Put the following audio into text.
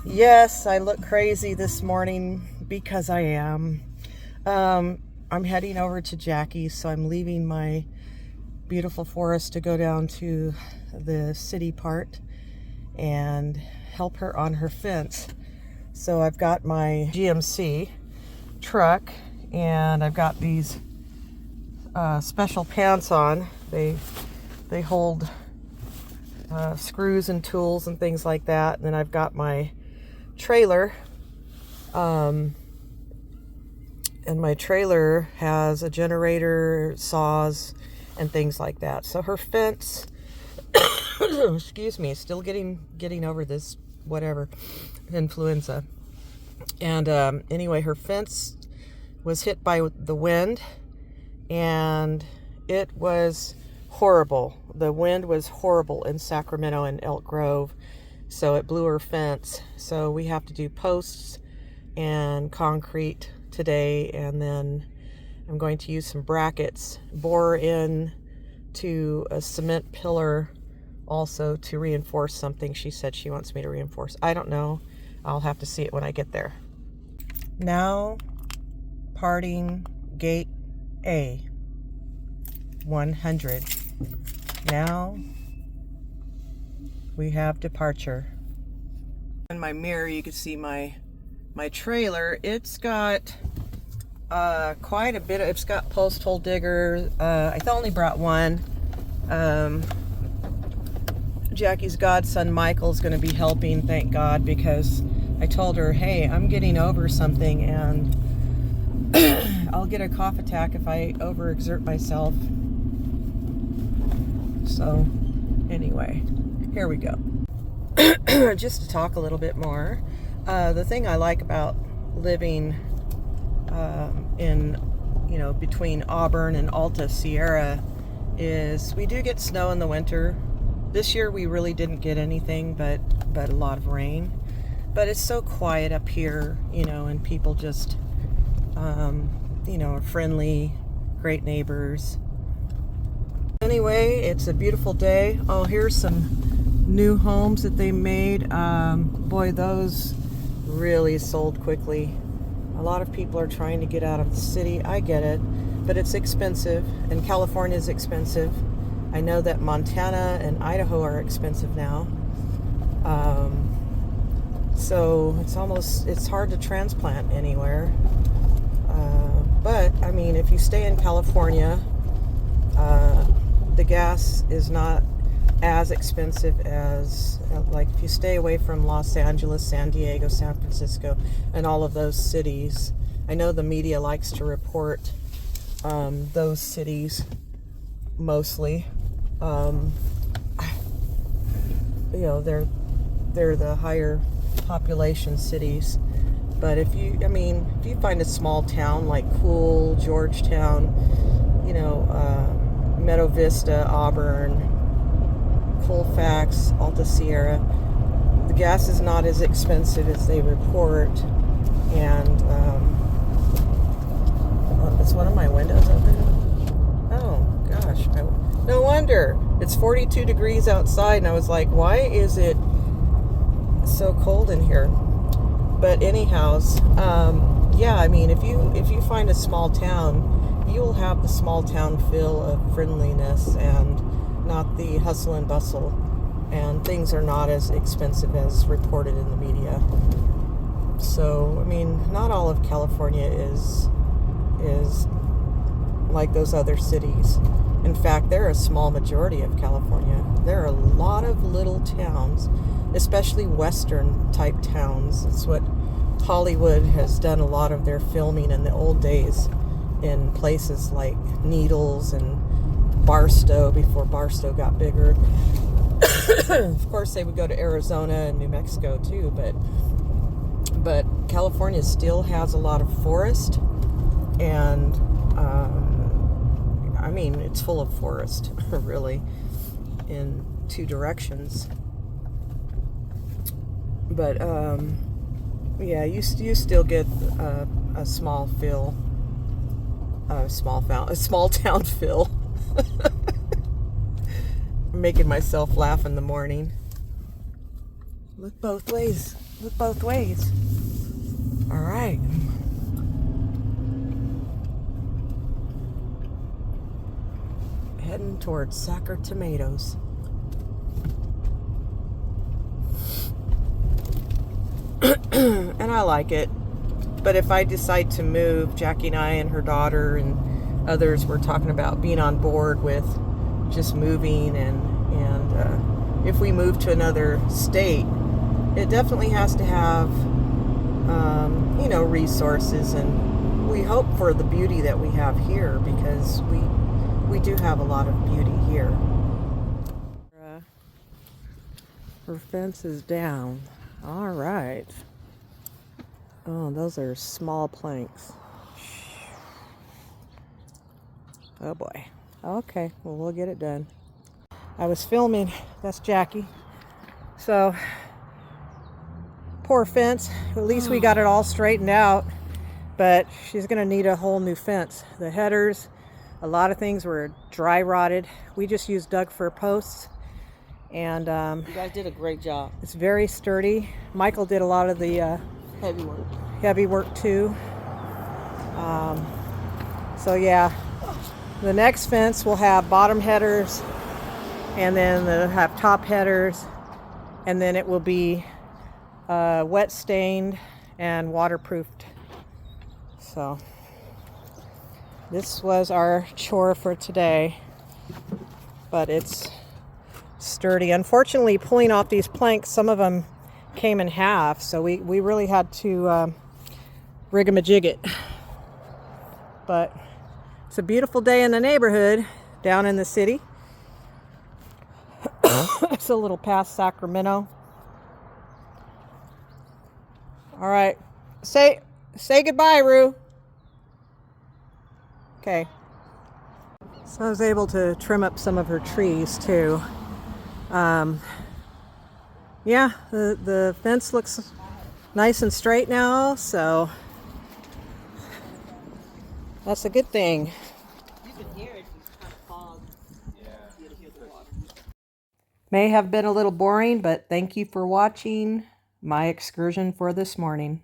Yes, I look crazy this morning because I am. I'm heading over to Jackie's, so I'm leaving my beautiful forest to go down to the city part and help her on her fence. So I've got my GMC truck and I've got these special pants on. They hold screws and tools and things like that. And then I've got my trailer, and my trailer has a generator, saws, and things like that. So her fence, excuse me, still getting over this whatever influenza. And anyway, her fence was hit by the wind, and it was horrible. The wind was horrible in Sacramento and Elk Grove. So it blew her fence. So we have to do posts and concrete today. And then I'm going to use some brackets, bore in to a cement pillar also to reinforce something she said she wants me to reinforce. I don't know. I'll have to see it when I get there. Now, parting gate A, 100. Now, we have departure. In my mirror, you can see my trailer. It's got quite a bit. It's got post hole digger. I only brought one. Jackie's godson Michael's going to be helping, thank God, because I told her, hey, I'm getting over something and I'll get a cough attack if I overexert myself. So anyway, here we go. Just to talk a little bit more, the thing I like about living in, between Auburn and Alta Sierra is we do get snow in the winter. This year we really didn't get anything but a lot of rain. But it's so quiet up here, and people just, are friendly, great neighbors. Anyway, it's a beautiful day. Oh, here's some new homes that they made. Boy, those really sold quickly. A lot of people are trying to get out of the city. I get it, but it's expensive, and California is expensive. I know that Montana and Idaho are expensive now. So it's hard to transplant anywhere. But I mean, if you stay in California, the gas is not as expensive as, like, if you stay away from Los Angeles, San Diego, San Francisco, and all of those cities. I know the media likes to report those cities mostly. They're the higher population cities. But if you find a small town like Cool, Georgetown, Meadow Vista, Auburn, Colfax, Alta Sierra, the gas is not as expensive as they report. And is one of my windows open? Oh gosh, no wonder. It's 42 degrees outside, and I was like, why is it so cold in here? But anyhow, if you find a small town, you'll have the small town feel of friendliness and not the hustle and bustle, and things are not as expensive as reported in the media. So, not all of California is like those other cities. In fact, they're a small majority of California. There are a lot of little towns, especially western type towns. It's what Hollywood has done a lot of their filming in the old days in places like Needles and Barstow before Barstow got bigger. Of course, they would go to Arizona and New Mexico too, but California still has a lot of forest, and it's full of forest, really, in two directions. But you still get a small town feel. I'm making myself laugh in the morning. Look both ways. with both ways. All right. Heading towards Sacker Tomatoes. And I like it. But if I decide to move, Jackie and I and her daughter and others were talking about being on board with just moving, and if we move to another state, it definitely has to have you know, resources, and we hope for the beauty that we have here, because we do have a lot of beauty here. Her fence is down. All right. Oh, those are small planks. Oh boy. Okay, well, we'll get it done. I was filming. That's Jackie. So, poor fence. At least we got it all straightened out. But she's going to need a whole new fence. The headers, a lot of things were dry rotted. We just used Doug fir posts. And you guys did a great job. It's very sturdy. Michael did a lot of the heavy work too. So yeah, the next fence will have bottom headers, and then they'll have top headers, and then it will be wet stained and waterproofed. So this was our chore for today, but it's sturdy. Unfortunately, pulling off these planks, some of them came in half, so we really had to rig-a-majig it. But it's a beautiful day in the neighborhood down in the city. It's a little past Sacramento. All right, say goodbye, Rue. Okay. So I was able to trim up some of her trees too. Yeah, the fence looks nice and straight now, so that's a good thing. You can hear it. It's kind of fog. Yeah. You can hear the water. May have been a little boring, but thank you for watching my excursion for this morning.